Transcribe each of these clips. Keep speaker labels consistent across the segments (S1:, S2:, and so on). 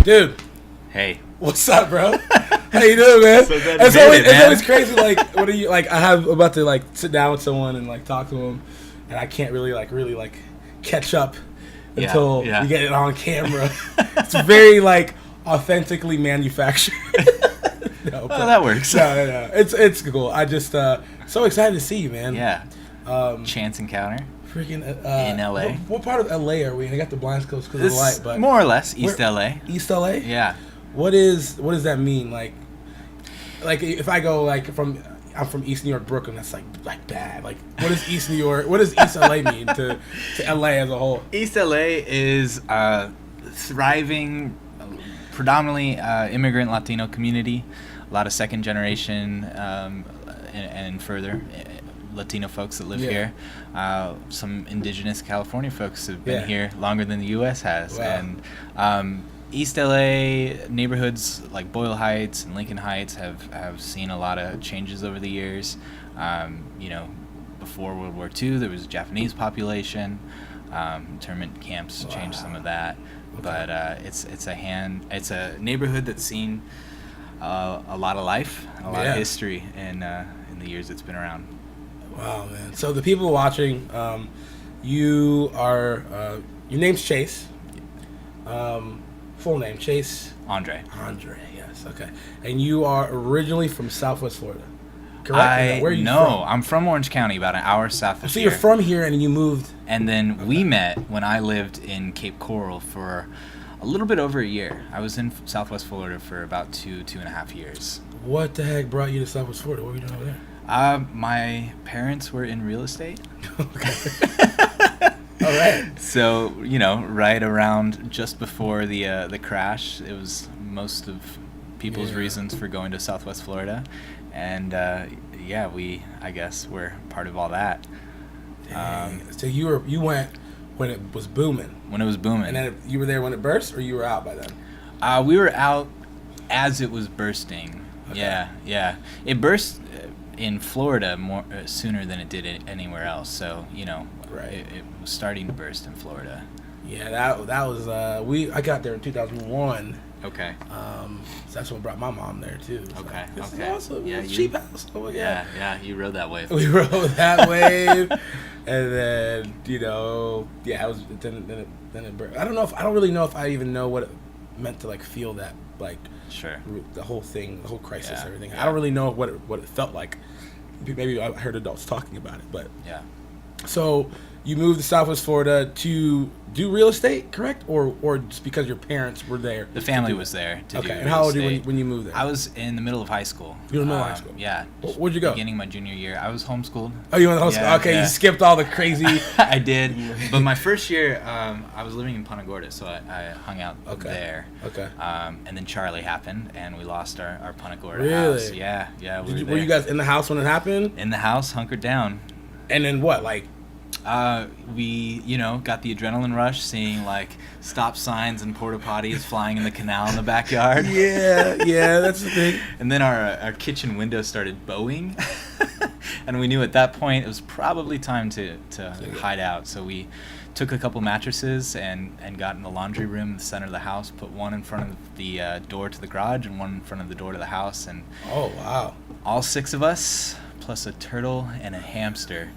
S1: Dude,
S2: Hey.
S1: what's up, bro? How you doing, man?
S2: So glad
S1: it's
S2: you made
S1: always
S2: it,
S1: it's
S2: man.
S1: always crazy. Like, what are you like? I'm about to like sit down with someone and like talk to them, and I can't really catch up until
S2: Yeah.
S1: we get it on camera. It's very like authentically manufactured. No,
S2: Oh, that works.
S1: No. It's cool. I just so excited to see you, man.
S2: Yeah.
S1: Um,
S2: Chance encounter.
S1: freaking
S2: In LA.
S1: What part of LA are we in? I got the blinds closed because of the light, but
S2: More or less East LA.
S1: East LA.
S2: Yeah.
S1: What does that mean? Like if I go I'm from East New York, Brooklyn. That's like bad. Like, what does East New York? What does East LA mean to LA as a whole?
S2: East LA is a thriving, predominantly immigrant Latino community. A lot of second generation and further Latino folks that live here. Some indigenous California folks have been here longer than the U.S. has.
S1: Wow.
S2: And East LA neighborhoods like Boyle Heights and Lincoln Heights have seen a lot of changes over the years. Before World War II, there was a Japanese population. Internment camps changed some of that.
S1: Okay.
S2: But it's a neighborhood that's seen a lot of life, a lot of history in the years it's been around.
S1: Wow, man. So the people watching, you are your name's Chase. Full name Chase
S2: Andre,
S1: yes, okay. And you are originally from Southwest Florida, correct? Where are you from?
S2: I'm from Orange County, about an hour south of
S1: So
S2: here.
S1: you're from here and you moved.
S2: And then we met when I lived in Cape Coral for a little bit over a year. I was in Southwest Florida for about two and a half years.
S1: What the heck brought you to Southwest Florida? What were you doing over there?
S2: My parents were in real estate.
S1: All right.
S2: So, right around just before the crash, it was most of people's reasons for going to Southwest Florida. And, I guess we're part of all that.
S1: So you went when it was booming.
S2: When it was booming.
S1: And then you were there when it burst, or you were out by then?
S2: We were out as it was bursting. Okay. Yeah. It burst in Florida more sooner than it did anywhere else. So,
S1: right.
S2: It was starting to burst in Florida.
S1: Yeah, that was I got there in 2001.
S2: Okay.
S1: So that's what brought my mom there too. So
S2: Okay.
S1: This is
S2: Okay.
S1: awesome.
S2: Yeah,
S1: It's a cheap house. Oh my God.
S2: Yeah. You rode that wave.
S1: We rode that wave, and then it was then it burst. I don't really know if I even know what it meant to like feel that like
S2: Sure.
S1: the whole thing, the whole crisis, everything.
S2: Yeah.
S1: I don't really know what it felt like. Maybe I heard adults talking about it, but
S2: Yeah.
S1: So you moved to Southwest Florida to do real estate, correct? Or just because your parents were there?
S2: The family was there to do
S1: Okay, and
S2: real
S1: how old were you
S2: estate.
S1: when you moved there?
S2: I was in the middle of high school.
S1: You were in the middle of high school?
S2: Yeah.
S1: Where'd you go?
S2: Beginning my junior year. I was homeschooled.
S1: Oh, you went to homeschool?
S2: Yeah,
S1: Okay,
S2: yeah.
S1: you skipped all the crazy...
S2: I did. But my first year, I was living in Punta Gorda, so I hung out there.
S1: Okay.
S2: And then Charlie happened, and we lost our Punta Gorda
S1: Really?
S2: house. Yeah.
S1: Were you guys in the house when it happened?
S2: In the house, hunkered down.
S1: And then what, like...
S2: We, got the adrenaline rush, seeing like stop signs and porta potties flying in the canal in the backyard.
S1: Yeah, that's the thing.
S2: And then our kitchen window started bowing, and we knew at that point it was probably time to hide out. So we took a couple mattresses and got in the laundry room in the center of the house, put one in front of the door to the garage and one in front of the door to the house, and
S1: Oh, wow.
S2: all 6 of us plus a turtle and a hamster.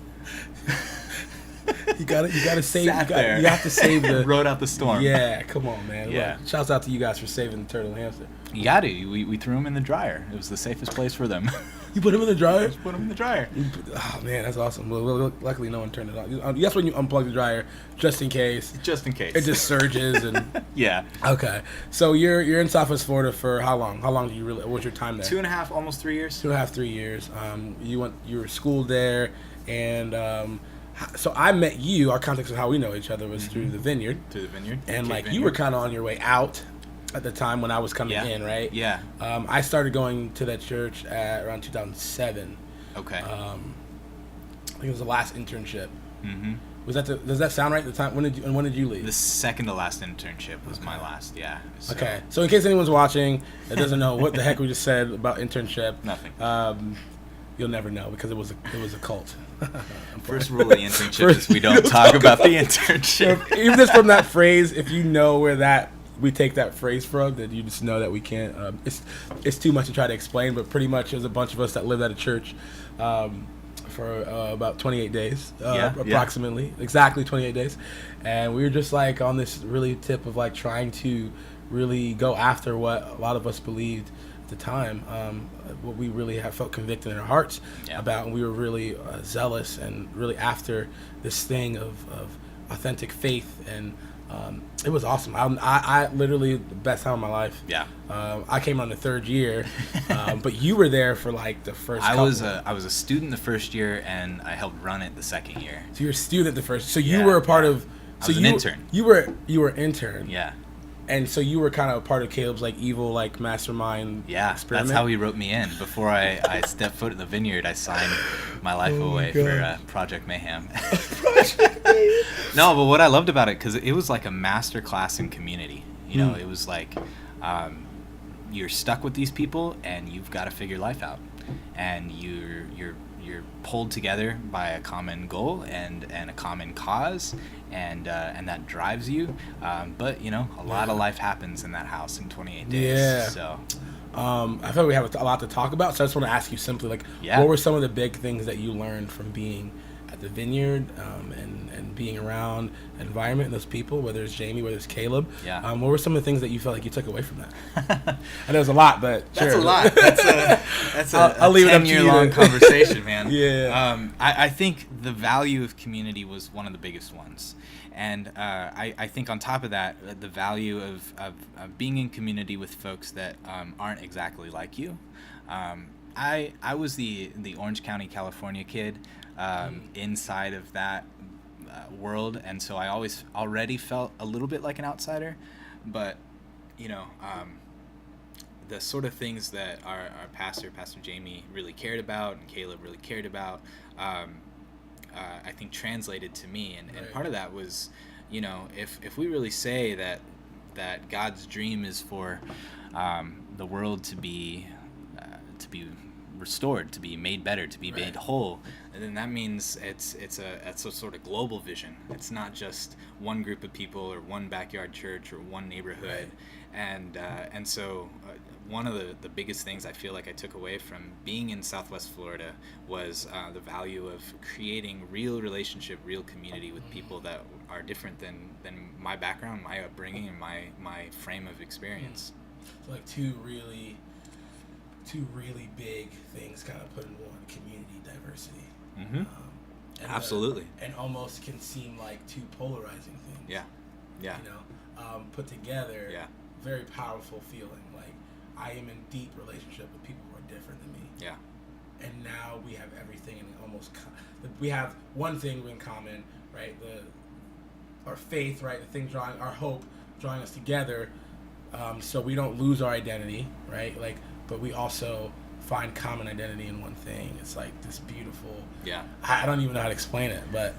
S1: You gotta save.
S2: Sat there.
S1: You have to save the.
S2: Rode out the storm.
S1: Yeah, come on, man.
S2: Yeah.
S1: Look, shouts out to you guys for saving the turtle and hamster.
S2: You got to. We threw them in the dryer. It was the safest place for them.
S1: You put them in the dryer?
S2: Put them in the dryer.
S1: Oh man, that's awesome. Well, luckily no one turned it on. That's when you unplug the dryer, just in case.
S2: Just in case.
S1: It just surges and.
S2: Yeah.
S1: Okay, so you're in Southwest Florida for how long? How long do you really? What's your time there?
S2: 2.5, almost 3 years.
S1: 2.5, 3 years. You were schooled there, and so I met you. Our context of how we know each other was through the vineyard.
S2: To the vineyard.
S1: And like
S2: Vineyard.
S1: you were kind of on your way out at the time when I was coming in, right?
S2: Yeah.
S1: I started going to that church at around 2007.
S2: Okay.
S1: I think it was the last internship.
S2: Mm-hmm.
S1: Was that does that sound right? The time when did you leave?
S2: The second to last internship was my last. Yeah. So,
S1: Okay. So in case anyone's watching that doesn't know what the heck we just said about internship,
S2: Nothing.
S1: You'll never know because it was a cult.
S2: First rule of the internship is we don't talk about the internship.
S1: Even just from that phrase, if you know where that we take that phrase from, then you just know that we can't. It's too much to try to explain, but pretty much there's a bunch of us that lived at a church for about 28 days, approximately, exactly 28 days, and we were just like on this really tip of like trying to really go after what a lot of us believed at the time, what we really have felt convicted in our hearts about, and we were really zealous and really after this thing of authentic faith, and it was awesome. I literally the best time of my life.
S2: Yeah.
S1: I came on the third year, but you were there for like the first.
S2: I was a student the first year, and I helped run it the second year.
S1: So you were a student the first. So you were a part of.
S2: I was an intern.
S1: You were intern.
S2: Yeah.
S1: And so you were kind of a part of Caleb's like evil like mastermind.
S2: Yeah,
S1: experiment?
S2: That's how he wrote me in. Before I stepped foot in the vineyard, I signed my life away for Project Mayhem.
S1: Project Mayhem.
S2: No, but what I loved about it, because it was like a master class in community. You know, it was like you're stuck with these people, and you've got to figure life out, and you're pulled together by a common goal and a common cause, and that drives you. But you know, a lot of life happens in that house in 28 days. Yeah. So
S1: I feel like we have a lot to talk about. So I just want to ask you simply, like, what were some of the big things that you learned from being at the vineyard, and being around that environment and those people, whether it's Jamie, whether it's Caleb?
S2: Yeah.
S1: What were some of the things that you felt like you took away from that? I know it's a lot, but
S2: that's a lot. That's a
S1: I'll leave
S2: 10-year-long conversation, man.
S1: Yeah.
S2: I think the value of community was one of the biggest ones. And I think on top of that, the value of being in community with folks that aren't exactly like you. I was the Orange County, California kid inside of that world, and so I already felt a little bit like an outsider. But you know, the sort of things that our Pastor Jamie, really cared about, and Caleb really cared about, I think translated to me, and part of that was, you know, if we really say that God's dream is for the world to be restored, to be made better, to be made whole, and then that means it's a sort of global vision. It's not just one group of people or one backyard church or one neighborhood. And so one of the biggest things I feel like I took away from being in Southwest Florida was the value of creating real relationship, real community with people that are different than my background, my upbringing, and my frame of experience.
S1: So like two really big things kind of put in one: community, diversity.
S2: Mm-hmm. Absolutely.
S1: And almost can seem like two polarizing things.
S2: Yeah.
S1: You know, put together.
S2: Yeah.
S1: Very powerful feeling. Like, I am in deep relationship with people who are different than me.
S2: Yeah.
S1: And now we have everything, and we have one thing in common, right? Our faith, right? The thing our hope drawing us together, so we don't lose our identity, right? Like, but we also find common identity in one thing. It's like this beautiful.
S2: Yeah.
S1: I don't even know how to explain it, but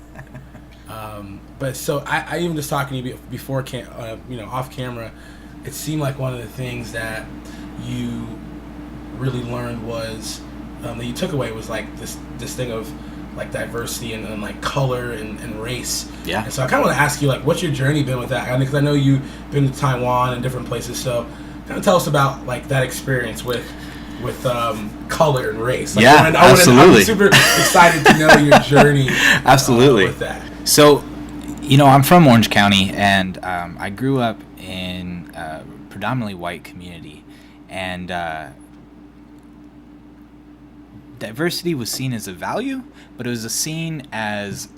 S1: so I even just talking to you before off camera, it seemed like one of the things that you really learned was that you took away was like this thing of like diversity and like color and race.
S2: Yeah.
S1: And so I kind of want to ask you, like, what's your journey been with that? Because I know you've been to Taiwan and different places, so kind of tell us about like that experience with color and race. Like,
S2: absolutely.
S1: I'm super excited to know your journey.
S2: Absolutely.
S1: With that.
S2: So, you know, I'm from Orange County, and I grew up in a predominantly white community, and diversity was seen as a value, but it was seen as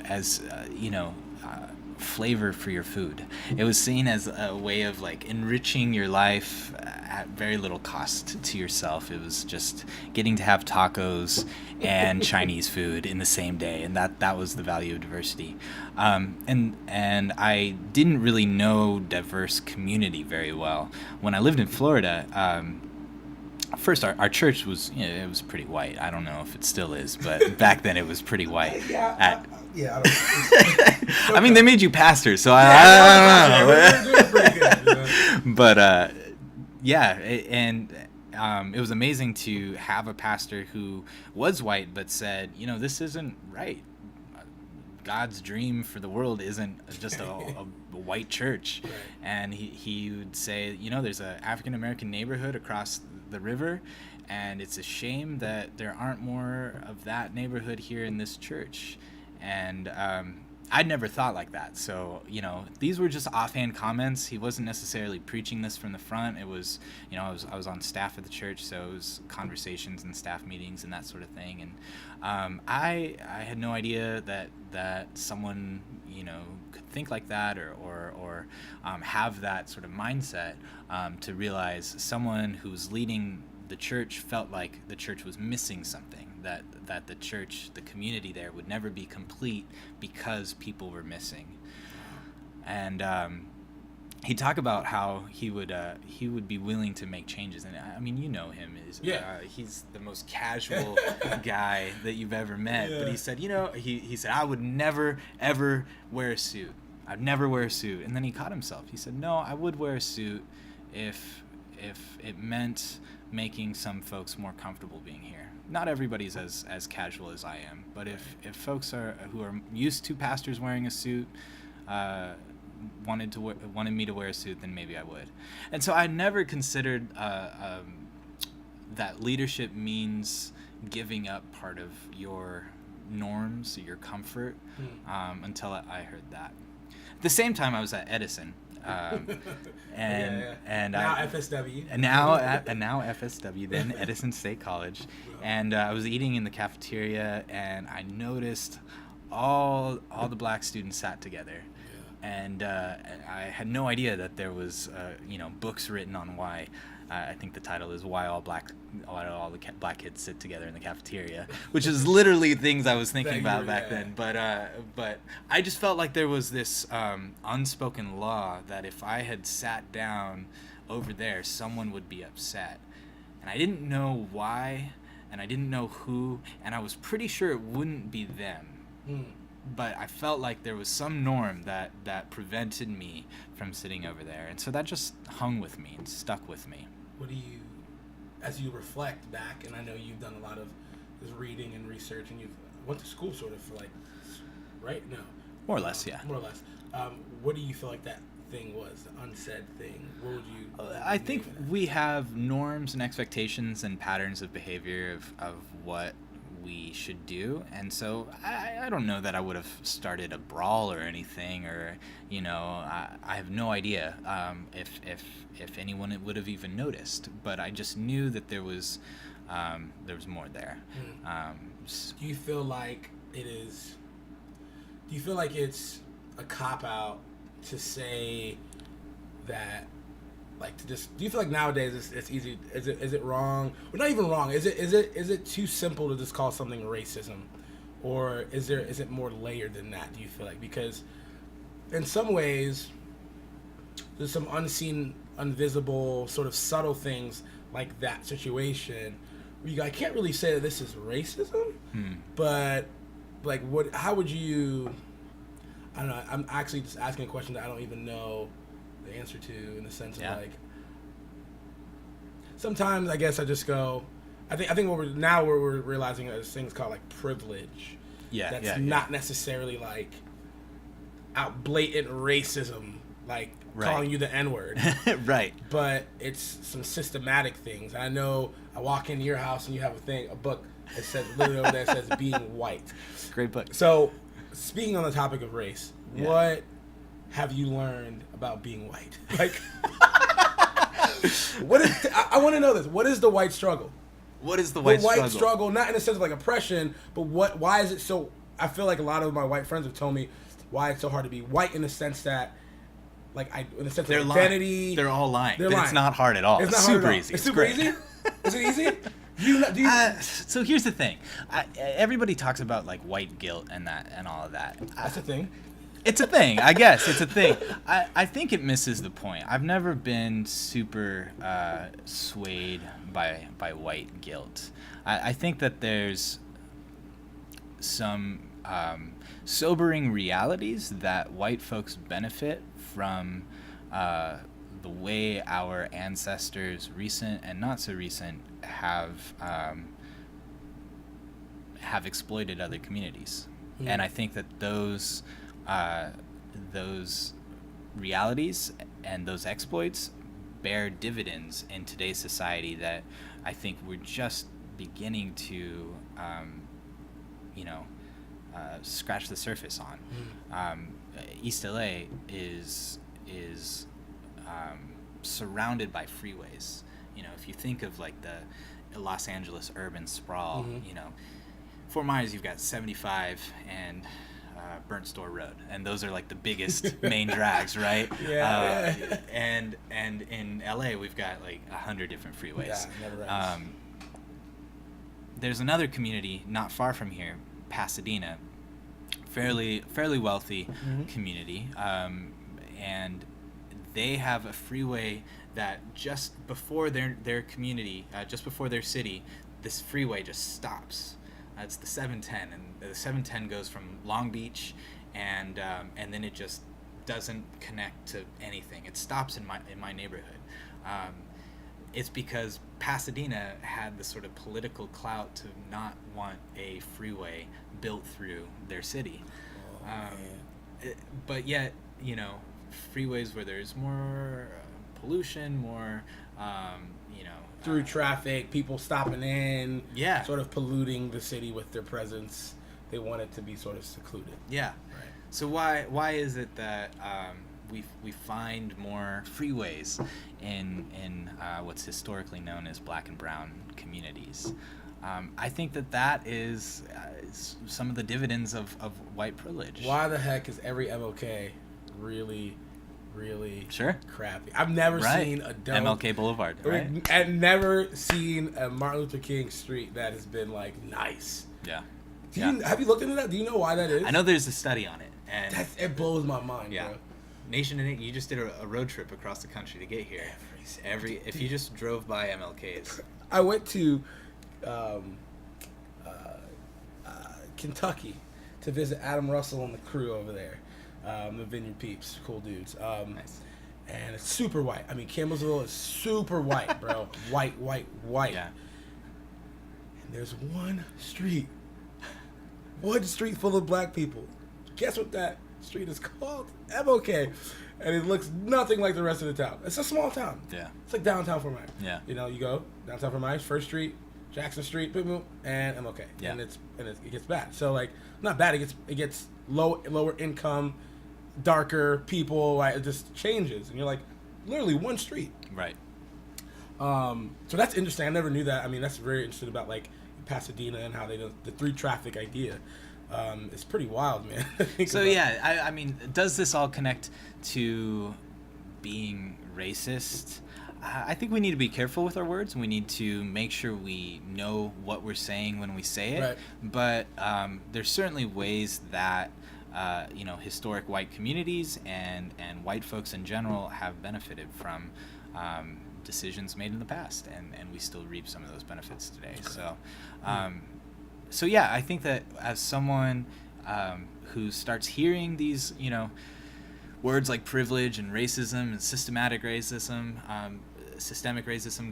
S2: flavor for your food. It was seen as a way of like enriching your life at very little cost to yourself. It was just getting to have tacos and Chinese food in the same day, and that was the value of diversity. And I didn't really know diverse community very well. When I lived in Florida, first, our church was, it was pretty white. I don't know if it still is, but back then it was pretty white. I mean, they made you pastor, so I don't know.
S1: We're doing pretty good.
S2: But it was amazing to have a pastor who was white but said, this isn't right. God's dream for the world isn't just a white church.
S1: Right.
S2: And he would say, you know, there's a African American neighborhood across the river, and it's a shame that there aren't more of that neighborhood here in this church. And I'd never thought like that. So, you know, these were just offhand comments. He wasn't necessarily preaching this from the front. It was, you know, I was on staff at the church, so it was conversations and staff meetings and that sort of thing. And I had no idea that someone, you know, could think like that or have that sort of mindset, to realize someone who's leading the church felt like the church was missing something, that the church, the community there would never be complete because people were missing. And he'd talk about how he would be willing to make changes. And I mean, you know him, he's the most casual guy that you've ever met. Yeah. But he said, you know, he said, I would never ever wear a suit. I'd never wear a suit. And then he caught himself. He said, no, I would wear a suit if it meant making some folks more comfortable being here. Not everybody's as casual as I am, but if folks who are used to pastors wearing a suit wanted me to wear a suit, then maybe I would. And so I never considered that leadership means giving up part of your norms, your comfort, until I heard that. At the same time, I was at Edison. And
S1: now FSW.
S2: And now FSW, then Edison State College. And I was eating in the cafeteria, and I noticed all the black students sat together. And I had no idea that there was, books written on why. I think the title is "Why All the Black Kids Sit Together in the Cafeteria," which is literally things I was thinking about back then. But I just felt like there was this unspoken law that if I had sat down over there, someone would be upset, and I didn't know why, and I didn't know who, and I was pretty sure it wouldn't be them. But I felt like there was some norm that prevented me from sitting over there. And so that just hung with me and stuck with me.
S1: What do you, as you reflect back, and I know you've done a lot of this reading and research, and you've went to school sort of for like, right? No.
S2: More or less, yeah.
S1: More or less. What do you feel like that thing was, the unsaid thing? What would you...
S2: I think we have norms and expectations and patterns of behavior of what we should do, and so I don't know that I would have started a brawl or anything, or I have no idea if anyone would have even noticed, but I just knew that there was more there.
S1: Do you feel like it's a cop-out to say that, like, to just, do you feel like nowadays it's easy? Is it wrong? Well, not even wrong. Is it too simple to just call something racism, or is it more layered than that? Do you feel like, because in some ways there's some unseen, invisible, sort of subtle things like that situation where I can't really say that this is racism, but like how would you? I don't know. I'm actually just asking a question that I don't even know the answer to, in the sense of like, sometimes I guess I just go, I think what we're realizing is things called like privilege. That's not necessarily like out blatant racism, like calling you the N-word.
S2: Right.
S1: But it's some systematic things. And I know I walk into your house and you have a book that says, literally over there says Being White.
S2: Great book.
S1: So, speaking on the topic of race, what have you learned about being white? Like, I want to know this. What is the white struggle?
S2: What is the white
S1: struggle? Not in the sense of like oppression, but why is it so? I feel like a lot of my white friends have told me why it's so hard to be white, in the sense that, like, in the sense of identity.
S2: They're all lying. It's not hard at all.
S1: It's not
S2: super
S1: hard
S2: easy.
S1: It's super easy? Is it easy? Do you
S2: so here's the thing. Everybody talks about like white guilt and all of that.
S1: That's a thing.
S2: It's a thing, I guess. It's a thing. I think it misses the point. I've never been super swayed by white guilt. I think that there's some sobering realities that white folks benefit from the way our ancestors, recent and not so recent, have exploited other communities. And I think that those realities and those exploits bear dividends in today's society that I think we're just beginning to, scratch the surface on. East LA is surrounded by freeways. If you think of like the Los Angeles urban sprawl, Fort Myers, you've got 75 and Burnt Store Road, and those are like the biggest main drags, right? And in LA, we've got like 100 different freeways.
S1: Yeah, never ends.
S2: There's another community not far from here, Pasadena, fairly wealthy community, and they have a freeway that just before their community, just before their city, this freeway just stops. It's the 710, and the 710 goes from Long Beach, and then it just doesn't connect to anything. It stops in my neighborhood. It's because Pasadena had the sort of political clout to not want a freeway built through their city. But yet, freeways where there's more pollution, more,
S1: through traffic, people stopping in,
S2: Yeah.
S1: sort of polluting the city with their presence. They want it to be sort of secluded.
S2: Yeah.
S1: Right.
S2: So why is it that we find more freeways in what's historically known as black and brown communities? I think that is some of the dividends of white privilege.
S1: Why the heck is every MLK really
S2: Sure.
S1: crappy? I've never seen a dope
S2: MLK Boulevard, right?
S1: I've never seen a Martin Luther King street that has been like nice.
S2: Yeah.
S1: Have you looked into that? Do you know why that is?
S2: I know there's a study on it, and
S1: it blows my mind,
S2: yeah.
S1: bro.
S2: Nation and you just did a road trip across the country to get here. If you just drove by MLK's.
S1: I went to Kentucky to visit Adam Russell and the crew over there. The Vineyard Peeps, cool dudes.
S2: Nice.
S1: And it's super white. I mean, Campbellsville is super white, bro. White.
S2: Yeah.
S1: And there's one street full of black people. Guess what that street is called? MLK. And it looks nothing like the rest of the town. It's a small town.
S2: Yeah.
S1: It's like downtown Fort Myers.
S2: Yeah.
S1: You go downtown Fort Myers, First Street, Jackson Street, boom, boom, and MLK.
S2: Yeah.
S1: And it gets bad. So like, not bad. It gets lower income, darker people. Like, it just changes, and you're like, literally one street.
S2: Right.
S1: So that's interesting. I never knew that. I mean, that's very interesting about like Pasadena and how they do the through traffic idea. It's pretty wild, man.
S2: So yeah, I mean, does this all connect to being racist? I think we need to be careful with our words. We need to make sure we know what we're saying when we say it.
S1: Right.
S2: But there's certainly ways that historic white communities and white folks in general have benefited from decisions made in the past, and we still reap some of those benefits today. So yeah, I think that as someone who starts hearing these, words like privilege and racism and systemic racism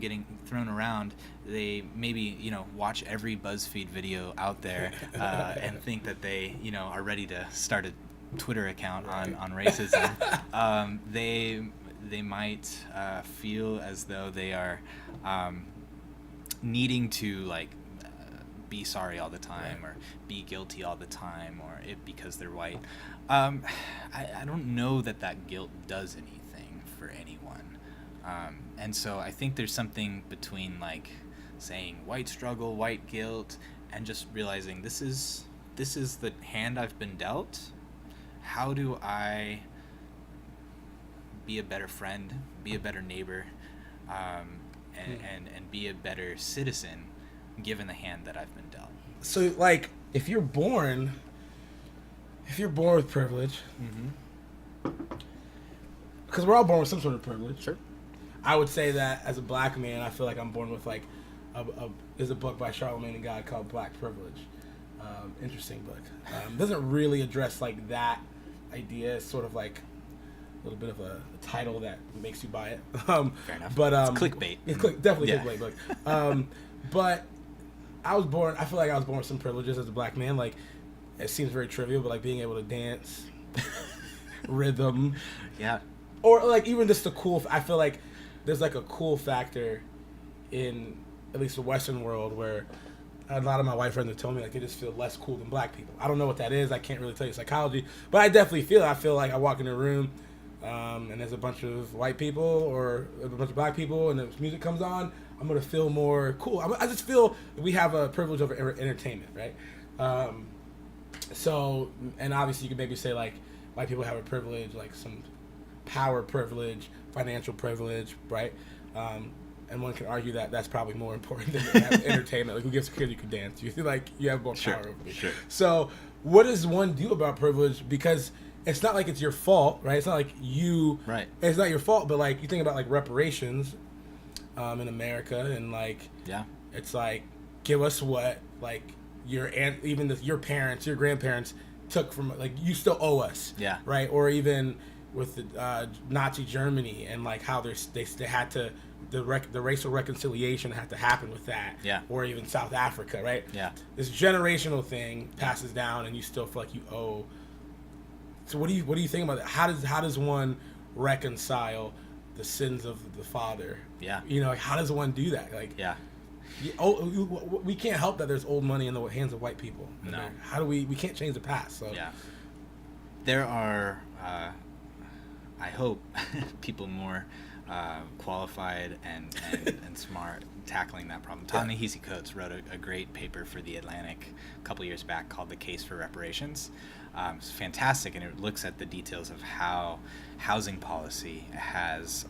S2: getting thrown around, they maybe, watch every BuzzFeed video out there and think that they, are ready to start a Twitter account on racism. They might feel as though they are needing to be sorry all the time, or be guilty all the time, or because they're white. I don't know that guilt does anything for anyone. And so I think there's something between saying white struggle, white guilt, and just realizing this is the hand I've been dealt. How do I be a better friend, be a better neighbor, and be a better citizen given the hand that I've been dealt?
S1: So if you're born with privilege, because we're all born with some sort of privilege.
S2: Sure.
S1: I would say that as a black man, I feel like I'm born with there's a book by Charlemagne the God called Black Privilege. Interesting book. Doesn't really address that idea. It's sort of a little bit of a title that makes you buy it.
S2: Fair enough.
S1: But
S2: it's clickbait.
S1: It's definitely clickbait book. But I feel like I was born with some privileges as a black man. It seems very trivial, but being able to dance, rhythm,
S2: yeah,
S1: or like even just the cool. I feel like there's like a cool factor in at least the Western world where a lot of my white friends have told me like they just feel less cool than black people. I don't know what that is. I can't really tell you psychology, but I definitely feel it. I feel like I walk in a room and there's a bunch of white people or a bunch of black people and the music comes on, I'm going to feel more cool. I just feel we have a privilege over entertainment, right? So, and obviously you could maybe say like white people have a privilege, like some power privilege, financial privilege, right? And one can argue that that's probably more important than entertainment. Like, who gives a kid you can dance? You feel like you have more power over me. Sure. So, what does one do about privilege? Because it's not like it's your fault, right? It's not like you. Right. It's not your fault, but like you think about like reparations, in America, and like it's like give us what like your your parents, your grandparents took from like you still owe us. Yeah. Right. Or even with the Nazi Germany and like how they had to. The racial reconciliation had to happen with that, or even South Africa, right? Yeah, this generational thing passes down, and you still feel like you owe. So what do you think about that? How does one reconcile the sins of the father? Yeah, like, how does one do that? Like, we can't help that there's old money in the hands of white people. No, how do we can't change the past? So
S2: there are, I hope, people more. Qualified and smart tackling that problem. Ta-Nehisi Coates wrote a great paper for The Atlantic a couple years back called The Case for Reparations. It's fantastic, and it looks at the details of how housing policy has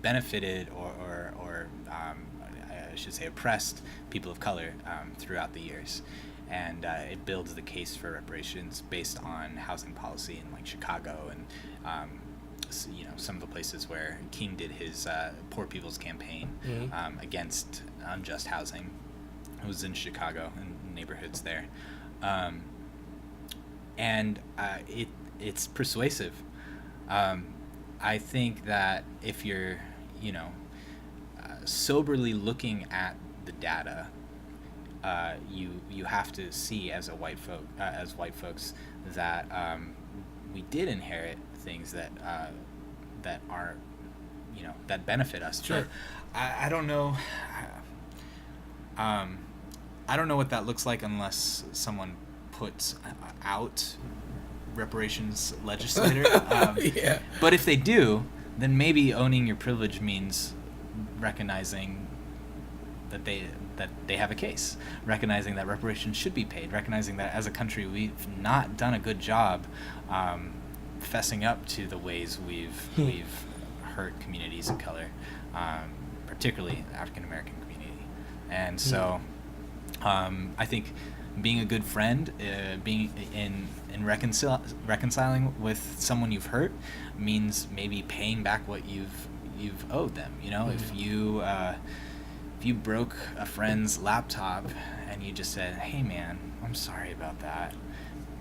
S2: benefited or I should say oppressed people of color throughout the years. And it builds the case for reparations based on housing policy in like Chicago and some of the places where King did his Poor People's Campaign against unjust housing. It was in Chicago and neighborhoods there, and it's persuasive. I think that if you're soberly looking at the data, you have to see as white folks that we did inherit things that are that benefit us. Sure. But I don't know. I don't know what that looks like unless someone puts out reparations legislator. But if they do, then maybe owning your privilege means recognizing that they have a case, recognizing that reparations should be paid, recognizing that as a country we've not done a good job fessing up to the ways we've hurt communities of color, particularly African American community. And so I think being a good friend, being in reconciling with someone you've hurt means maybe paying back what you've owed them. If you broke a friend's laptop and you just said, "Hey man, I'm sorry about that,"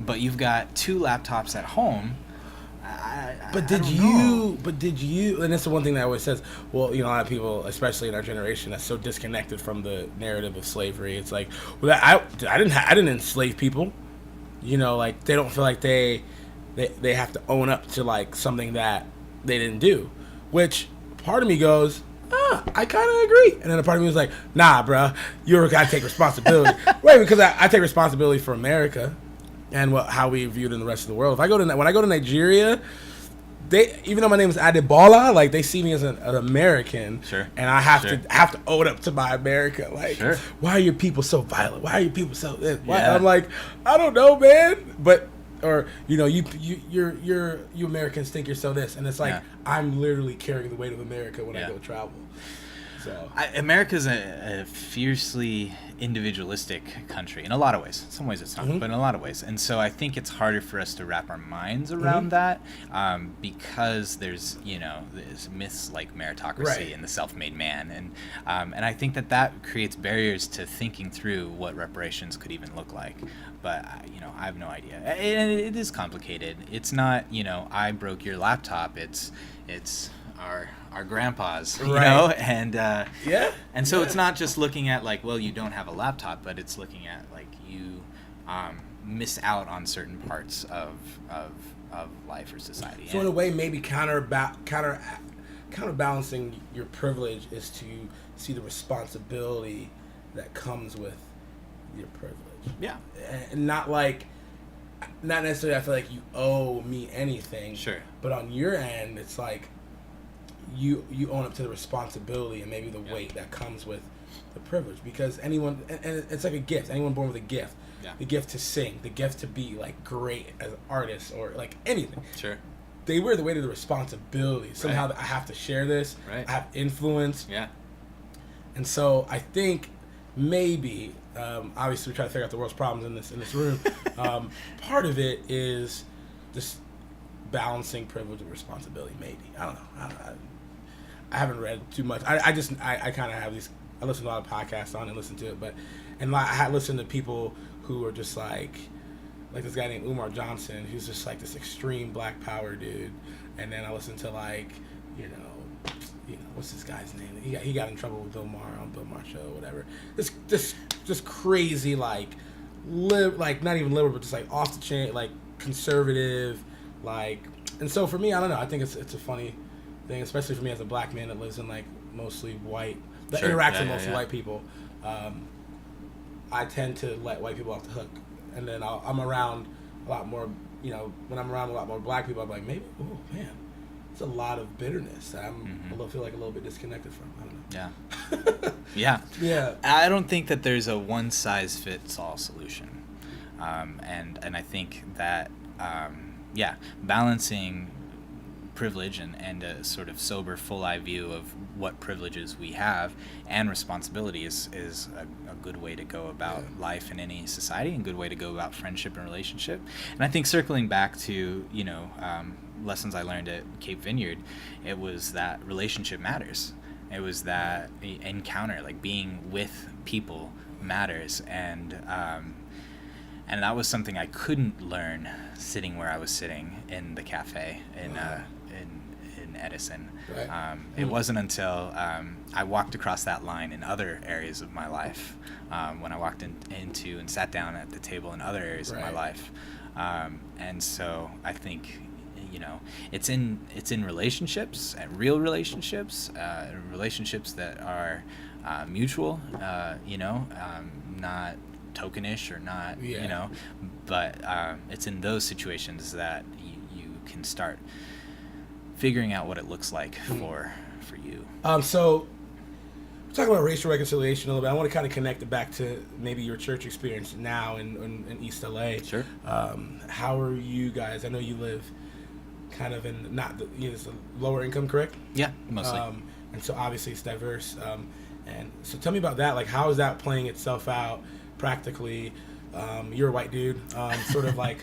S2: but you've got 2 laptops at home.
S1: But did you? And that's the one thing that always says. Well, a lot of people, especially in our generation, that's so disconnected from the narrative of slavery. It's like, well, I didn't enslave people. Like they don't feel like they have to own up to like something that they didn't do. Which part of me goes, I kind of agree, and then a part of me was like, nah, bro, you gotta take responsibility. Right, because I take responsibility for America. And how we viewed in the rest of the world. When I go to Nigeria, even though my name is Adebola, like they see me as an American, and I have to owe it up to my America. Like, why are your people so violent? Why are your people so? I'm like, I don't know, man. But you Americans think you're so this, and it's like I'm literally carrying the weight of America when I go travel. So
S2: America's a fiercely individualistic country in a lot of ways. In some ways it's not, but in a lot of ways. And so I think it's harder for us to wrap our minds around that because there's myths like meritocracy and the self-made man, and I think that creates barriers to thinking through what reparations could even look like. But I have no idea. And it is complicated. It's not I broke your laptop. It's our grandpas, and and so it's not just looking at like, well, you don't have a laptop, but it's looking at like you miss out on certain parts of of life or society.
S1: So in a way, maybe counterbalancing your privilege is to see the responsibility that comes with your privilege.
S2: Yeah.
S1: And not necessarily I feel like you owe me anything.
S2: Sure.
S1: But on your end, it's like you own up to the responsibility and maybe the weight that comes with the privilege. Because anyone, and it's like a gift. Anyone born with a gift.
S2: Yeah.
S1: The gift to sing, the gift to be like great as an artist or like anything.
S2: Sure.
S1: They wear the weight of the responsibility. Somehow I have to share this.
S2: Right.
S1: I have influence.
S2: Yeah.
S1: And so I think maybe, obviously we try to figure out the world's problems in this room. Part of it is just balancing privilege and responsibility. Maybe I don't know. I haven't read too much. I kind of have these. I listen to a lot of podcasts on and listen to it, and I had listened to people who are just like this guy named Umar Johnson, who's just like this extreme black power dude. And then I listened to you know, what's this guy's name? He got in trouble with Bill Maher on Bill Maher show, or whatever. This crazy not even liberal, but just like off the chain, like conservative, like. And so for me, I don't know. I think it's a funny thing, especially for me as a black man that lives in like mostly white, that interacts with mostly white people. I tend to let white people off the hook, and then I'm around a lot more. You know, when I'm around a lot more black people, I'm like, maybe, oh man, it's a lot of bitterness that feel like a little bit disconnected from. I don't know.
S2: Yeah.
S1: Yeah.
S2: I don't think that there's a one size fits all solution, and I think that balancing privilege and a sort of sober, full-eye view of what privileges we have and responsibility is a good way to go about life in any society, and a good way to go about friendship and relationship. And I think circling back to lessons I learned at Cape Vineyard, it was that relationship matters. It was that encounter, like being with people matters, and that was something I couldn't learn sitting where I was sitting in the cafe in Edison.
S1: Right.
S2: It wasn't until I walked across that line in other areas of my life, when I walked into and sat down at the table in other areas of my life, and so I think it's in relationships, and real relationships, relationships that are mutual, not tokenish or not, but it's in those situations that you can start figuring out what it looks like for you.
S1: So we're talking about racial reconciliation a little bit. I want to kind of connect it back to maybe your church experience now in East LA.
S2: Sure.
S1: How are you guys? I know you live kind of in it's a lower income, correct?
S2: Yeah, mostly.
S1: And so obviously it's diverse. And so tell me about that. Like, how is that playing itself out practically? You're a white dude, sort of like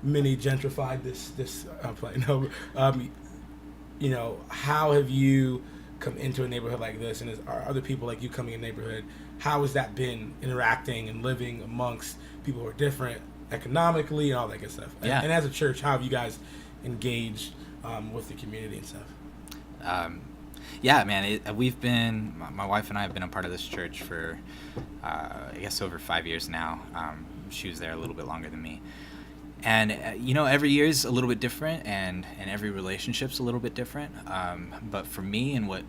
S1: mini gentrified this. I'm playing. No, how have you come into a neighborhood like this, and are other people like you coming in a neighborhood? How has that been interacting and living amongst people who are different economically and all that good stuff?
S2: Yeah.
S1: And as a church, how have you guys engaged with the community and stuff?
S2: Yeah, man, we've been, my wife and I have been a part of this church for, I guess, over 5 years now. She was there a little bit longer than me. And, every year is a little bit different, and every relationship's a little bit different. But for me, and what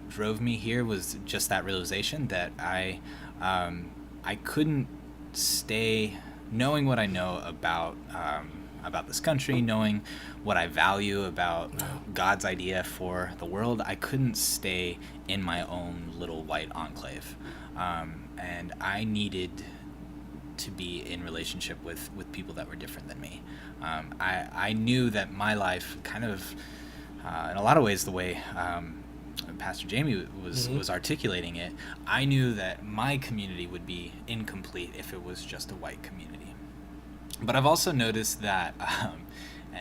S2: drove me here was just that realization that I couldn't stay, knowing what I know about this country, knowing what I value about God's idea for the world, I couldn't stay in my own little white enclave. And I needed to be in relationship with people that were different than me. I knew that my life kind of, in a lot of ways, the way Pastor Jamie was articulating it, I knew that my community would be incomplete if it was just a white community. But I've also noticed that,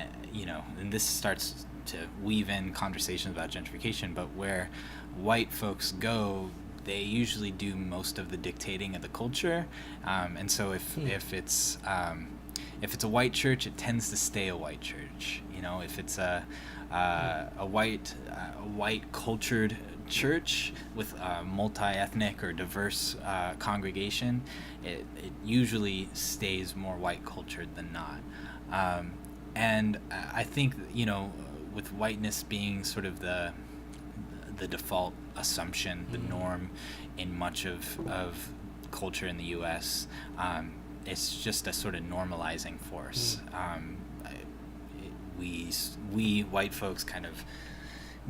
S2: and this starts to weave in conversations about gentrification, but where white folks go, they usually do most of the dictating of the culture, and so if it's a white church, it tends to stay a white church. If it's a white cultured church with a multi-ethnic or diverse congregation, it usually stays more white cultured than not. And I think, with whiteness being sort of the default assumption, the norm in much of culture in the U.S., it's just a sort of normalizing force. We white folks kind of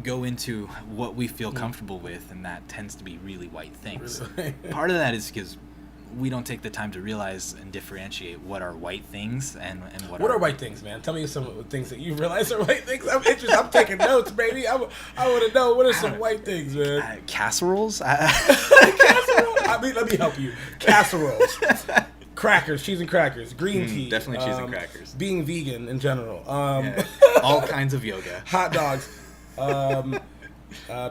S2: go into what we feel comfortable with, and that tends to be really white things. Really? Part of that is because we don't take the time to realize and differentiate what are white things and what
S1: are white things, man. Tell me some things that you realize are white things. I'm interested. I'm taking notes, baby. I want to know, what are some white things, man?
S2: Casseroles.
S1: Casserole. Let me help you. Casseroles. Crackers, cheese and crackers, green tea.
S2: Definitely cheese and crackers.
S1: Being vegan in general.
S2: All kinds of yoga.
S1: Hot dogs.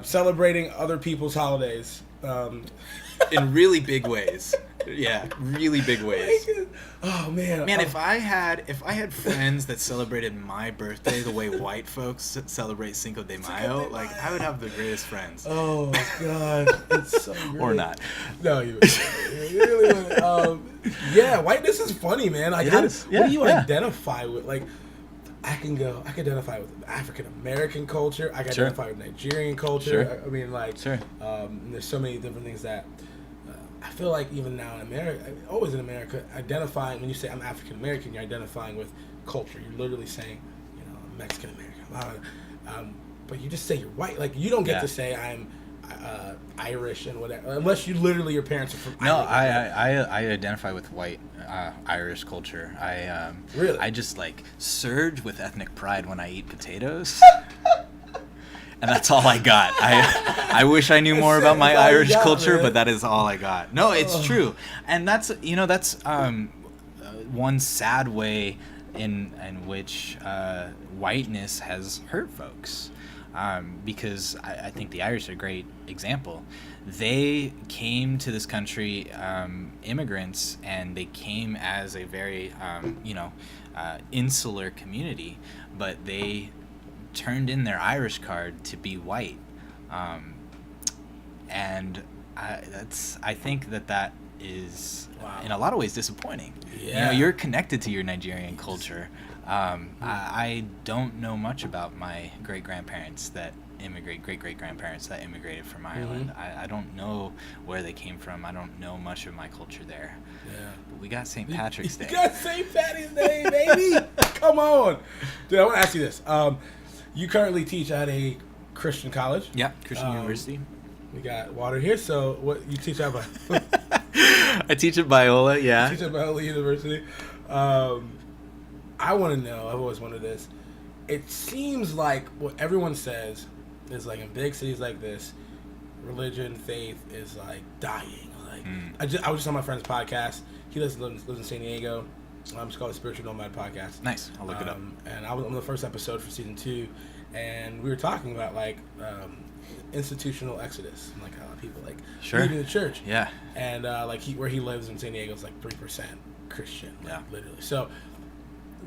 S1: Celebrating other people's holidays.
S2: In really big ways. Yeah, really big ways.
S1: Oh man.
S2: Man, if I had friends that celebrated my birthday the way white folks celebrate Cinco de Mayo, I would have the greatest friends.
S1: Oh gosh, it's so great.
S2: Or not.
S1: No, you really wouldn't. Yeah, whiteness is funny, man. What do you identify with? I can identify with African American culture. I can identify with Nigerian culture. I mean, there's so many different things that I feel like even now in America, always in America, identifying, when you say I'm African American, you're identifying with culture. You're literally saying, I'm Mexican American. But you just say you're white. You don't get to say I'm Irish and whatever, unless you literally, your parents are from
S2: I identify with white Irish culture.
S1: Really?
S2: I just surge with ethnic pride when I eat potatoes. And that's all I got. I wish I knew more about my Irish culture, but that is all I got. No, it's true. And that's one sad way in which whiteness has hurt folks. Because I think the Irish are a great example. They came to this country, immigrants, and they came as a very, insular community, but they turned in their Irish card to be white. And I think that is, in a lot of ways, disappointing.
S1: Yeah.
S2: You're connected to your Nigerian culture. I don't know much about my great-grandparents that great-great-grandparents that immigrated from Ireland. I don't know where they came from. I don't know much of my culture there.
S1: Yeah.
S2: But we got St. Patrick's Day.
S1: You got St. Patty's Day, baby! Come on! Dude, I want to ask you this. You currently teach at a Christian college.
S2: Yeah, Christian University.
S1: We got water here, so what you teach at?
S2: I teach at Biola, yeah.
S1: You teach at Biola University. I want to know, I've always wondered this. It seems like what everyone says is in big cities like this, religion, faith is dying. I was just on my friend's podcast. He lives in San Diego. It's called the Spiritual Nomad Podcast.
S2: Nice. I'll look it up.
S1: And I was on the first episode for season 2, and we were talking about institutional exodus, and how people leaving the church.
S2: Yeah.
S1: And where he lives in San Diego is 3% Christian. Literally. So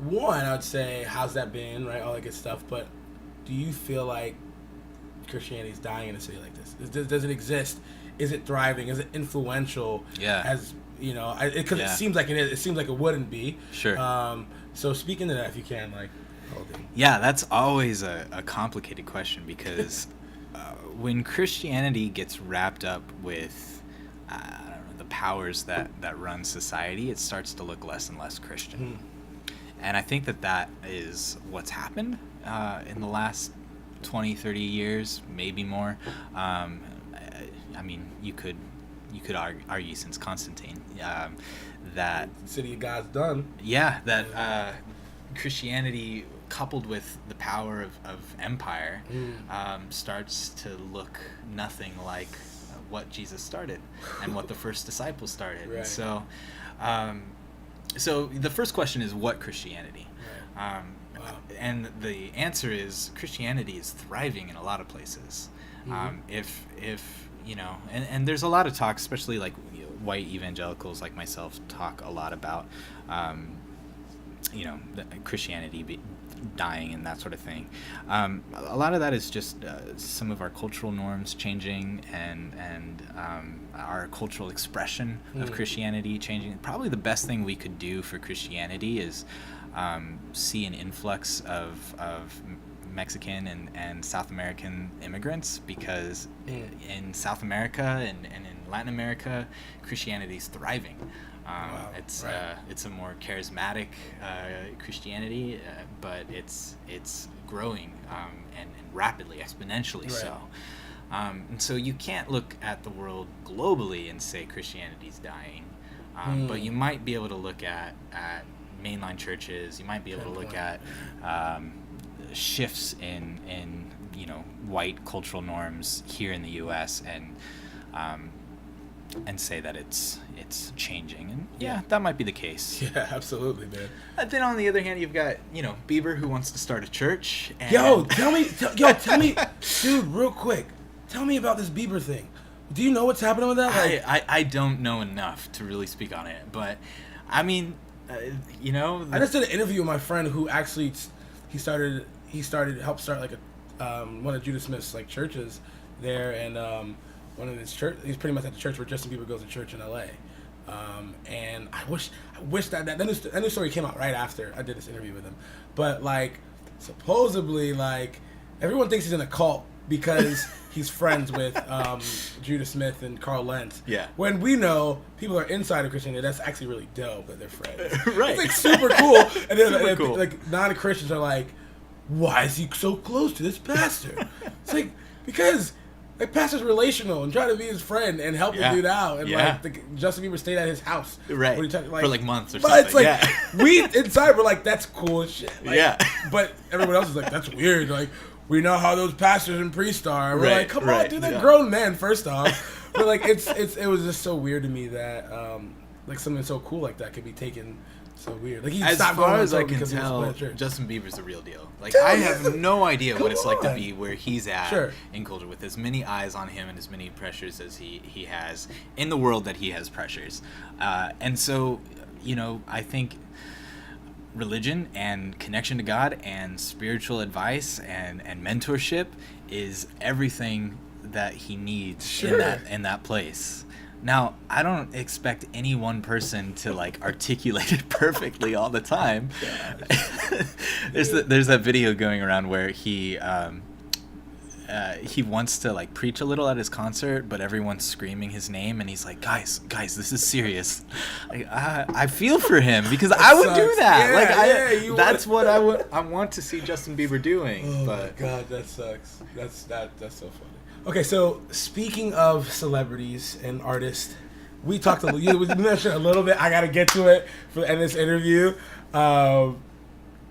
S1: one, I would say, how's that been, right? All that good stuff. But do you feel like Christianity is dying in a city like this? Does it exist? Is it thriving? Is it influential?
S2: Yeah.
S1: As because it seems like it is. It seems like it wouldn't be.
S2: Sure.
S1: So speaking to that, if you can,
S2: Yeah, that's always a complicated question because when Christianity gets wrapped up with the powers that run society, it starts to look less and less Christian. And I think that is what's happened in the last 20, 30 years, maybe more. You could argue since Constantine that
S1: city of God's done.
S2: Yeah, that Christianity coupled with the power of empire starts to look nothing like what Jesus started and what the first disciples started.
S1: Right.
S2: So the first question is, what Christianity?
S1: Right.
S2: And the answer is Christianity is thriving in a lot of places. If and there's a lot of talk, especially white evangelicals like myself talk a lot about Christianity dying and that sort of thing. A lot of that is just some of our cultural norms changing and our cultural expression of Christianity changing. Probably the best thing we could do for Christianity is see an influx of Mexican and South American immigrants, because in South America and in Latin America, Christianity is thriving.
S1: Wow.
S2: It's a more charismatic Christianity, but it's growing and rapidly, exponentially so. And so you can't look at the world globally and say Christianity's dying, but you might be able to look at mainline churches. You might be able to look at shifts in white cultural norms here in the U.S. and say that it's changing, and that might be the case.
S1: Yeah, absolutely, man.
S2: Then on the other hand, you've got Bieber, who wants to start a church. And
S1: Tell me, dude, real quick. Tell me about this Bieber thing. Do you know what's happening with that?
S2: I don't know enough to really speak on it, but I mean, I
S1: just did an interview with my friend who actually helped start like a one of Judah Smith's like churches there, and one of his church. He's pretty much at the church where Justin Bieber goes to church in L.A. And I wish that new story came out right after I did this interview with him, but like supposedly like everyone thinks he's in a cult because he's friends with Judah Smith and Carl Lentz.
S2: Yeah.
S1: When we know people are inside of Christianity, that's actually really dope that they're friends.
S2: Right.
S1: It's like super cool. And then
S2: Super cool.
S1: like non-Christians are like, why is he so close to this pastor? It's like, because like pastor's relational and trying to be his friend and help the dude out. And like Justin Bieber stayed at his house.
S2: Right.
S1: For
S2: like months or
S1: but
S2: something.
S1: It's like, we inside we're like, that's cool as shit. Like, but everyone else is like, that's weird. Like, we know how those pastors and priests are. We're like, come on, dude, they're grown men, first off. But like, it was just so weird to me that like something so cool like that could be taken so weird. Like,
S2: as far as I can tell, Justin Bieber's the real deal. Like, I have no idea what it's like to be where he's at in culture, with as many eyes on him and as many pressures as he has in the world that he has pressures. And so, I think religion and connection to God and spiritual advice and mentorship is everything that he needs in that place. Now, I don't expect any one person to like articulate it perfectly all the time. There's that video going around where he wants to like preach a little at his concert, but everyone's screaming his name, and he's like, guys, this is serious. I feel for him, because I would do that. That's what I want to see Justin Bieber doing.
S1: Oh my God, that sucks. That's so funny. Okay, so speaking of celebrities and artists, we talked we mentioned a little bit. I got to get to it for the end of this interview.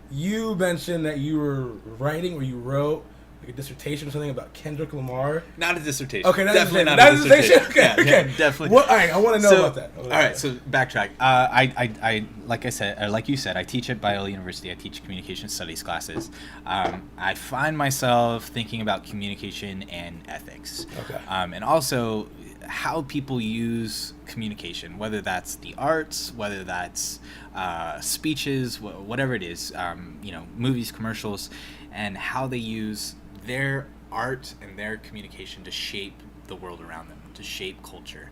S1: You mentioned that you were writing, or you wrote like a dissertation or something about Kendrick Lamar.
S2: Not a dissertation.
S1: Okay,
S2: definitely not a dissertation.
S1: Okay.
S2: Definitely.
S1: All right, I want to know about that.
S2: All right, so backtrack. I like you said, I teach at Biola University. I teach communication studies classes. I find myself thinking about communication and ethics.
S1: Okay.
S2: And also how people use communication, whether that's the arts, whether that's speeches, whatever it is, movies, commercials, and how they use their art and their communication to shape the world around them, to shape culture.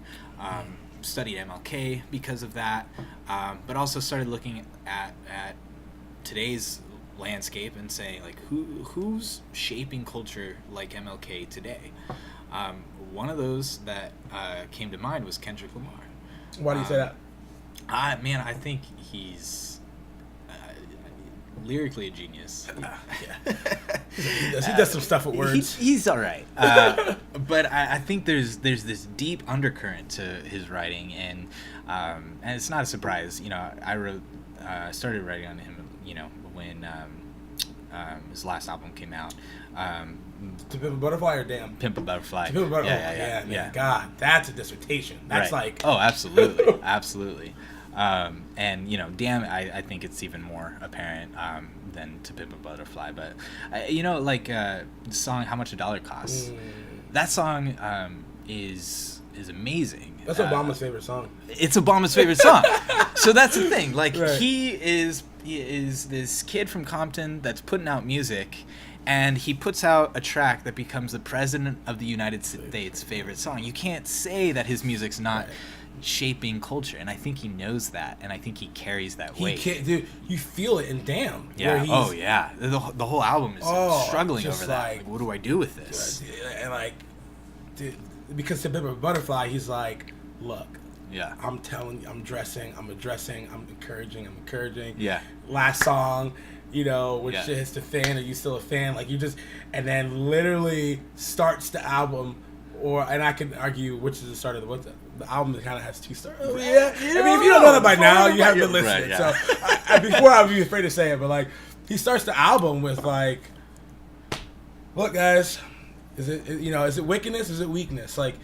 S2: Studied MLK because of that, but also started looking at today's landscape and saying, like, who's shaping culture like MLK today? One of those that came to mind was Kendrick Lamar.
S1: Why do you say that?
S2: I think he's lyrically a genius.
S1: He does some stuff with words.
S2: He's all right. But I think there's this deep undercurrent to his writing, and it's not a surprise. I started writing on him, when his last album came out.
S1: To Pimp a Butterfly or Damn?
S2: Pimp a Butterfly.
S1: To Pimp a Butterfly. Yeah. God, that's a dissertation. That's like...
S2: Oh, absolutely. Absolutely. And Damn, I think it's even more apparent than To Pimp a Butterfly. But the song "How Much a Dollar Costs." That song is amazing.
S1: That's Obama's favorite song.
S2: It's Obama's favorite song. So that's the thing. Like, he is this kid from Compton that's putting out music, and he puts out a track that becomes the president of the United States' favorite song. You can't say that his music's not shaping culture, and I think he knows that, and I think he carries that weight.
S1: Dude, you feel it in Damn.
S2: Yeah. Oh yeah. The whole album is struggling over that. Like, what do I do with this?
S1: And like, dude, because to Pimp a Butterfly, he's like, look.
S2: Yeah.
S1: I'm telling you, I'm addressing, I'm encouraging.
S2: Yeah.
S1: Last song, when shit hits the fan, are you still a fan? Like, and then literally starts the album, and I can argue which is the start of the album that kind of has two starts. Oh, yeah. I mean, if you don't know that by now, you haven't been listening. Right, yeah. So, before I would be afraid to say it, but like, he starts the album with like, look, guys, is it wickedness? Is it weakness? Like,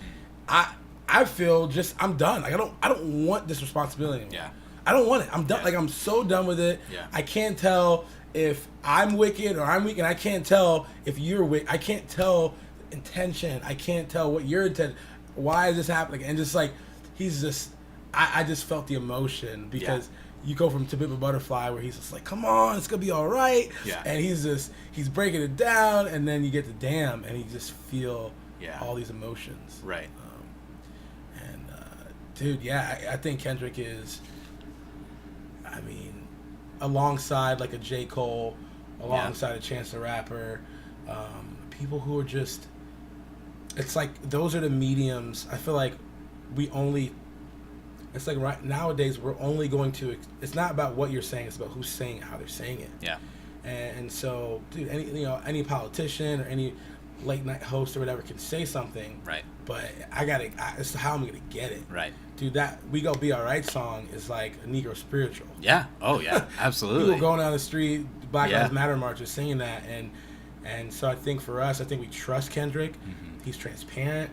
S1: I feel I'm done. Like, I don't want this responsibility anymore.
S2: Yeah.
S1: I don't want it. I'm done. Yeah. Like, I'm so done with it.
S2: Yeah.
S1: I can't tell if I'm wicked or I'm weak, and I can't tell if you're wicked. I can't tell intention. I can't tell what your intent. Why is this happening? And just like, he's just, I just felt the emotion because you go from To Pimp a Butterfly where he's just like, come on, it's gonna be all right.
S2: Yeah.
S1: And he's breaking it down, and then you get to Damn, and you just feel all these emotions.
S2: Right.
S1: Dude, I think Kendrick is, I mean, alongside like a J. Cole, alongside a Chance the Rapper, people who are just, it's like those are the mediums. I feel like it's like right nowadays we're only going to, it's not about what you're saying, it's about who's saying it, how they're saying it.
S2: Yeah.
S1: And so, dude, any politician or any late night host or whatever can say something,
S2: right?
S1: But it's how I'm gonna get it,
S2: right?
S1: Dude, that We Go Be Alright song is like a Negro spiritual.
S2: Yeah. Oh yeah, absolutely.
S1: People going down the street, Black Lives Matter marches, singing that, and so I think for us, I think we trust Kendrick. Mm-hmm. He's transparent,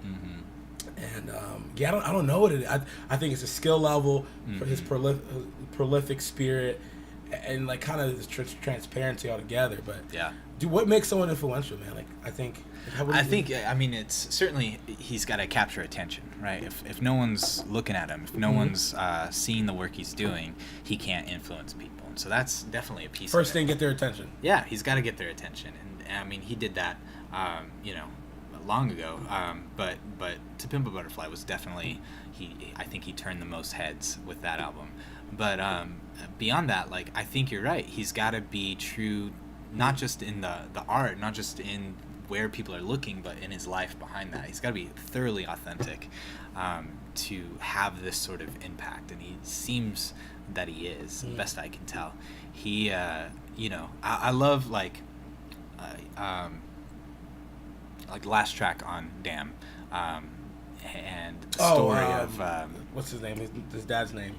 S1: and I don't know what it is. I think it's a skill level for his prolific spirit, and like kind of this transparency altogether. But dude, what makes someone influential, man? Like, I think.
S2: I mean, it's certainly he's got to capture attention, right? If no one's looking at him, if no one's seeing the work he's doing, he can't influence people. And so that's definitely a piece.
S1: First
S2: of
S1: thing, get their attention.
S2: Yeah, he's got to get their attention, and I mean, he did that, long ago. But To Pimp a Butterfly was definitely I think he turned the most heads with that album. But beyond that, like, I think you're right. He's got to be true, not just in the art, not just in where people are looking, but in his life behind that. He's got to be thoroughly authentic to have this sort of impact, and he seems that he is, best I can tell. He, I love like the last track on Damn, and the story of
S1: what's his name? His dad's name.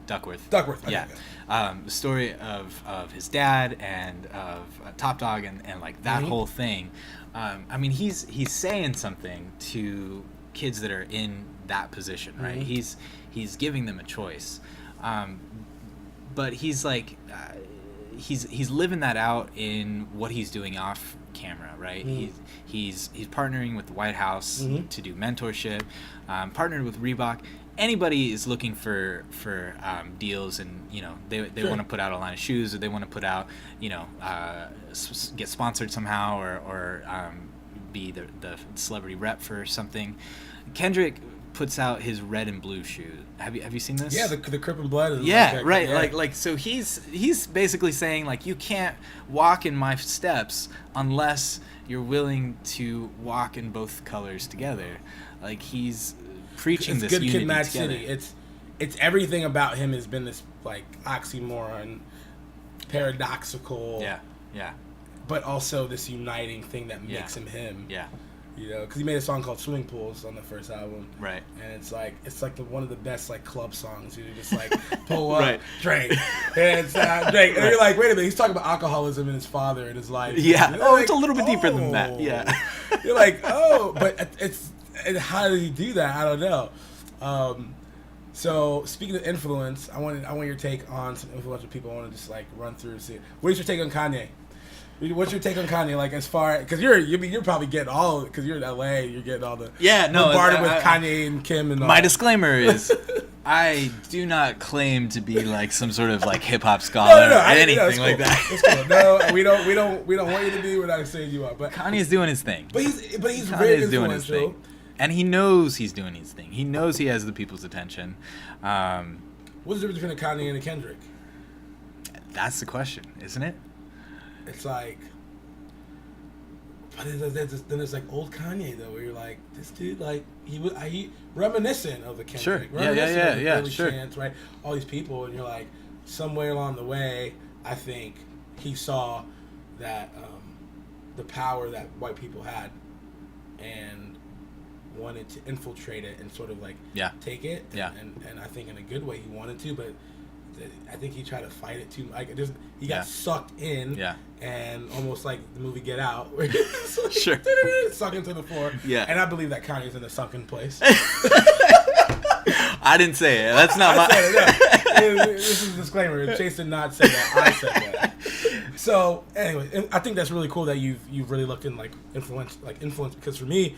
S2: Duckworth.
S1: Yeah.
S2: The story of his dad and of Top Dog and like that whole thing. I mean, he's saying something to kids that are in that position, right? He's giving them a choice, but he's like he's living that out in what he's doing off camera, right? He's partnering with the White House to do mentorship, partnered with Reebok. Anybody is looking for deals, and they want to put out a line of shoes, or they want to put out get sponsored somehow, or be the celebrity rep for something. Kendrick puts out his red and blue shoe. Have you seen this?
S1: Yeah, the Crip and Blood.
S2: Yeah, right. Yeah. Like so he's basically saying, like, you can't walk in my steps unless you're willing to walk in both colors together. Like, he's preaching this unity together. It's Good Kid, Mad City.
S1: It's everything about him has been this like oxymoron, paradoxical.
S2: Yeah.
S1: But also this uniting thing that makes him him.
S2: Yeah.
S1: Because he made a song called Swimming Pools on the first album.
S2: Right.
S1: And it's like one of the best like club songs. You just like pull up, drink, and drink. And you're like, wait a minute, he's talking about alcoholism and his father and his life.
S2: Yeah.
S1: Like,
S2: it's a little bit deeper than that. Yeah.
S1: You're like, but and how did he do that? I don't know. So speaking of influence, I want your take on some influential people. I want to just like run through and see. What is your take on Kanye? What's your take on Kanye? Like, as far because you're probably getting all, because you're in LA, you're getting all the bombarded with Kanye and Kim and all.
S2: My disclaimer is, I do not claim to be like some sort of like hip hop scholar or anything like that.
S1: It's cool. No, we don't want you to be. We're not saying you are. But
S2: Kanye's doing his thing.
S1: But he's very influential.
S2: And he knows he's doing his thing. He knows he has the people's attention.
S1: What's the difference between a Kanye and a Kendrick?
S2: That's the question, isn't it?
S1: It's like, but then there's like old Kanye though, where you're like, this dude, like he reminiscent of the Kendrick.
S2: Sure.
S1: Reminiscent
S2: Yeah.
S1: of Billy
S2: Sure.
S1: Chance, right? All these people, and you're like, somewhere along the way, I think he saw that the power that white people had, and wanted to infiltrate it and sort of like take it. And I think in a good way he wanted to, but I think he tried to fight it too. Like he got sucked in, and almost like the movie Get Out, where he's like,
S2: sure,
S1: sunk into the floor.
S2: Yeah,
S1: and I believe that Kanye's in a sunken place.
S2: I didn't say it. That's not my.
S1: This is a disclaimer. Chase did not say that. I said that. So anyway, I think that's really cool that you've really looked in like influence, because for me,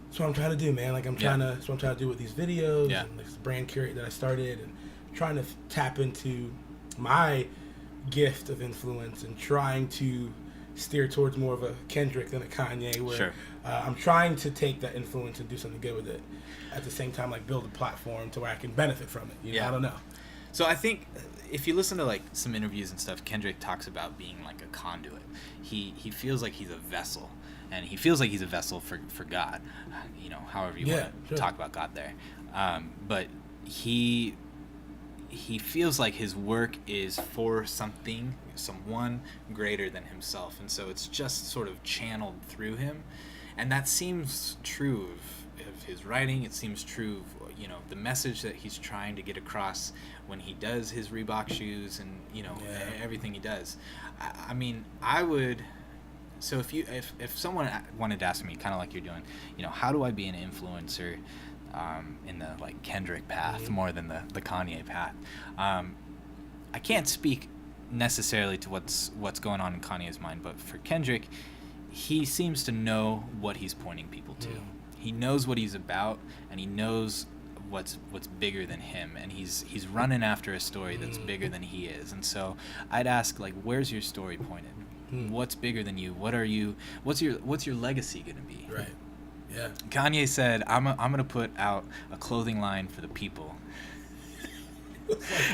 S1: that's what I'm trying to do, man. Like that's what I'm trying to do with these videos and this brand curate that I started, and trying to tap into my gift of influence and trying to steer towards more of a Kendrick than a Kanye, where I'm trying to take that influence and do something good with it. At the same time, like build a platform to where I can benefit from it. You know, I don't know.
S2: So I think if you listen to like some interviews and stuff, Kendrick talks about being like a conduit. He feels like he's a vessel, and he feels like he's a vessel for God. You know, however you want to talk about God there. But he feels like his work is for someone greater than himself, and so it's just sort of channeled through him, and that seems true of his writing. It seems true of, you know, the message that he's trying to get across when he does his Reebok shoes and, you know, everything he does. I mean, I would. So if someone wanted to ask me, kind of like you're doing, you know, how do I be an influencer in the like Kendrick path more than the Kanye path? I can't speak necessarily to what's going on in Kanye's mind, but for Kendrick, he seems to know what he's pointing people to. He knows what he's about, and he knows what's bigger than him, and he's running after a story that's bigger than he is. And so I'd ask, like, where's your story pointed? What's bigger than you? What's your legacy gonna be?
S1: Right. Yeah.
S2: Kanye said, I'm gonna put out a clothing line for the people.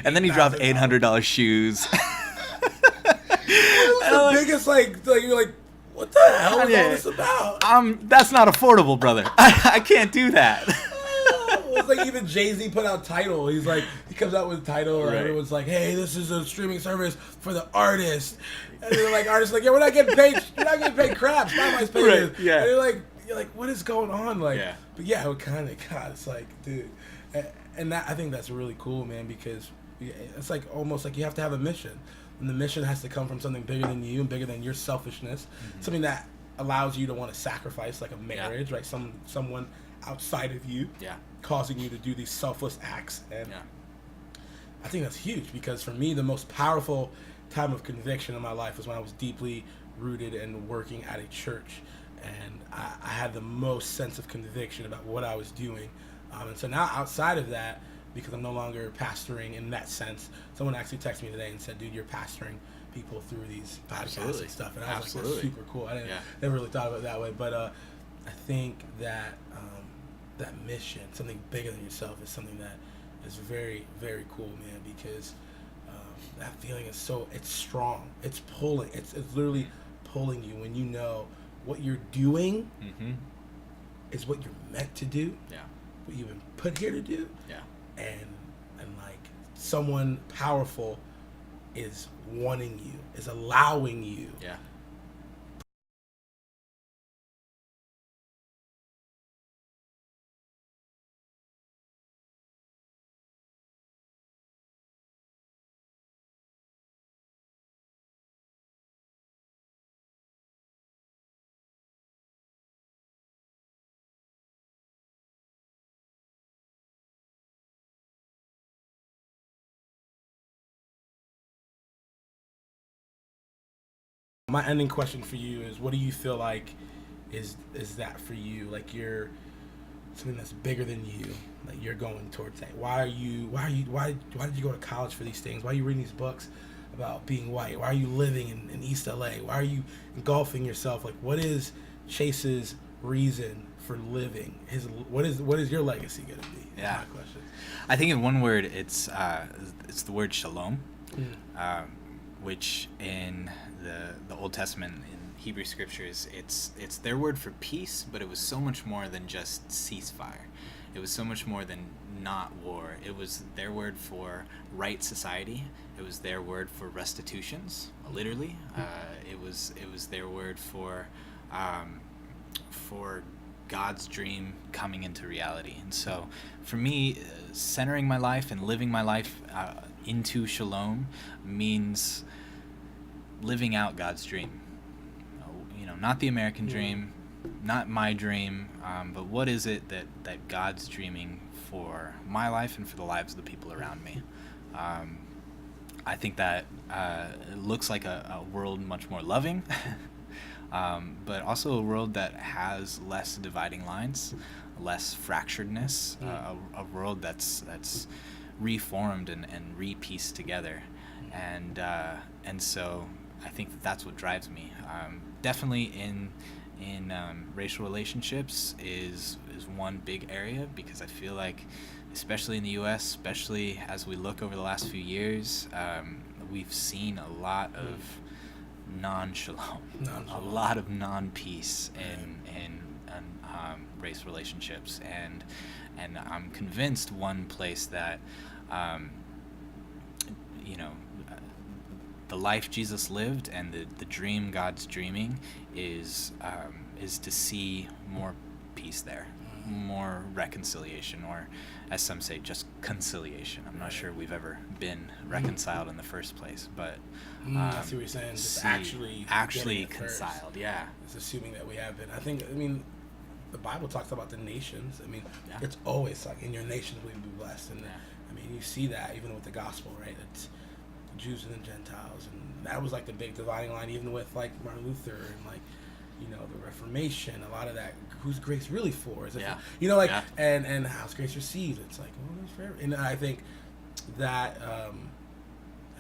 S2: And then he dropped $800 shoes.
S1: It was the biggest, like you're like, what the hell is all this about?
S2: That's not affordable, brother. I can't do that.
S1: It's like even Jay-Z put out Tidal. He comes out with Tidal, and everyone's like, hey, this is a streaming service for the artist. And they're like, artists like, yeah, we're not getting paid. You're not getting paid crap. Spotify's paying this. Yeah. And you're like, what is going on? Like, but yeah, it kind of, God, it's like, dude. And I think that's really cool, man, because it's like almost like you have to have a mission. And the mission has to come from something bigger than you and bigger than your selfishness. Something that allows you to want to sacrifice, like a marriage, right? Someone outside of you causing you to do these selfless acts. And I think that's huge, because for me, the most powerful time of conviction in my life was when I was deeply rooted and working at a church. And I had the most sense of conviction about what I was doing. And so now outside of that, because I'm no longer pastoring in that sense, someone actually texted me today and said, dude, you're pastoring people through these podcasts and stuff. And I was like, that's super cool. I never really thought of it that way. But I think that that mission, something bigger than yourself, is something that is very, very cool, man, because that feeling is it's strong. It's pulling. It's literally pulling you when you know what you're doing is what you're meant to do. Yeah. What you've been put here to do. Yeah. And like someone powerful is wanting you, is allowing you. Yeah. My ending question for you is, what do you feel like is that for you? Like you're something that's bigger than you, like you're going towards that. Why did you go to college for these things? Why are you reading these books about being white? Why are you living in East LA? Why are you engulfing yourself? Like, what is Chase's reason for living. What is your legacy going to be?
S2: Yeah.
S1: My question.
S2: I think in one word, it's the word shalom, which in the Old Testament, in Hebrew scriptures, it's their word for peace, but it was so much more than just ceasefire. It was so much more than not war. It was their word for right society. It was their word for restitutions, literally. It was their word for God's dream coming into reality. And so for me, centering my life and living my life into shalom means living out God's dream. Not the American dream, not my dream, but what is it that God's dreaming for my life and for the lives of the people around me. I think that it looks like a world much more loving, but also a world that has less dividing lines, less fracturedness, a world that's reformed and re-pieced together. And so I think that's what drives me. Definitely in racial relationships is one big area, because I feel like, especially in the U.S., especially as we look over the last few years, we've seen a lot of non-shalom, a lot of non-peace in race relationships, and I'm convinced one place that the life Jesus lived and the dream God's dreaming is to see more peace there, more reconciliation, or as some say, just conciliation. I'm not sure we've ever been reconciled in the first place, but
S1: I see what you're saying. Just
S2: actually conciled. Yeah,
S1: it's assuming that we have been. I mean, the Bible talks about the nations. I mean, it's always like, in your nations will you be blessed, and I mean, you see that even with the gospel, right? It's Jews and the Gentiles, and that was like the big dividing line, even with like Martin Luther and like the Reformation. A lot of that, who's grace really for? Is it and how's grace received? It's like, well, it's fair. And I think that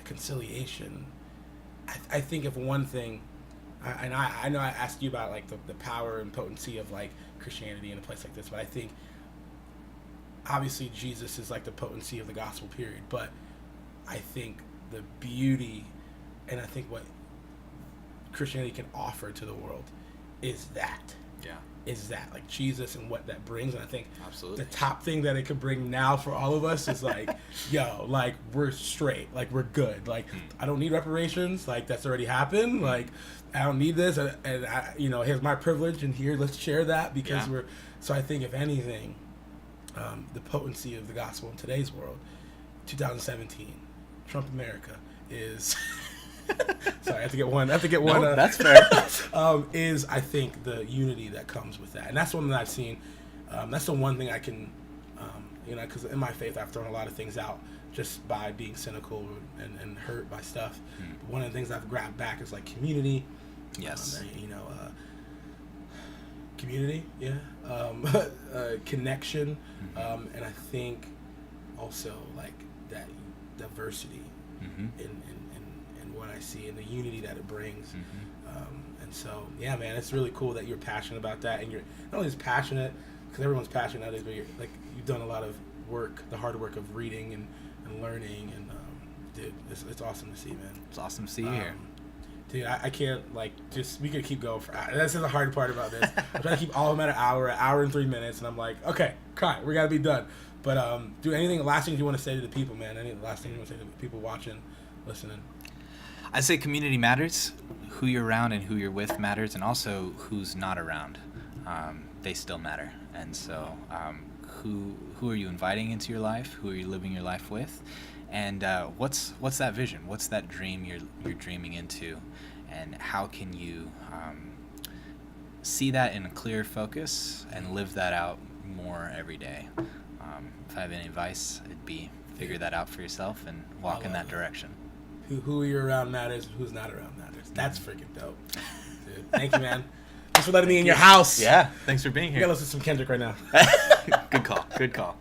S1: conciliation. I think if one thing, I know I asked you about like the power and potency of like Christianity in a place like this, but I think obviously Jesus is like the potency of the gospel period, but I think the beauty, and I think what Christianity can offer to the world is that. Is that like Jesus and what that brings. And I think absolutely the top thing that it could bring now for all of us is like, like we're straight, like we're good, like I don't need reparations, like that's already happened, like I don't need this, and I, here's my privilege, and here let's share that, because so I think if anything, the potency of the gospel in today's world, 2017, Trump America is sorry, I have to get one. No,
S2: that's fair.
S1: Is I think the unity that comes with that, and that's one that I've seen. That's the one thing I can, because in my faith I've thrown a lot of things out just by being cynical and hurt by stuff. But one of the things I've grabbed back is like community.
S2: Yes.
S1: Community. Connection. And I think also like that diversity in what I see and the unity that it brings. And so, man, it's really cool that you're passionate about that, and you're not only just passionate, because everyone's passionate nowadays, but you've done a lot of work, the hard work of reading and learning, and dude, it's awesome to see, man.
S2: It's awesome to see you here.
S1: Dude, I can't, we could keep going for hours. That's the hard part about this. I'm trying to keep all of them at an hour and 3 minutes, and I'm like, okay, cut, we gotta be done. But, last thing you want to say to the people, man? Any last thing you want to say to the people watching, listening?
S2: I'd say community matters. Who you're around and who you're with matters, and also who's not around. They still matter. And so, who are you inviting into your life? Who are you living your life with? And what's that vision? What's that dream you're dreaming into? And how can you see that in a clear focus and live that out more every day? If I have any advice, it'd be figure that out for yourself and walk in that direction.
S1: Who you're around matters, who's not around matters. That's freaking dope. Dude, thank you, man. Thanks for letting me in your house.
S2: Yeah, thanks for being here.
S1: You gotta listen to some Kendrick right now.
S2: Good call.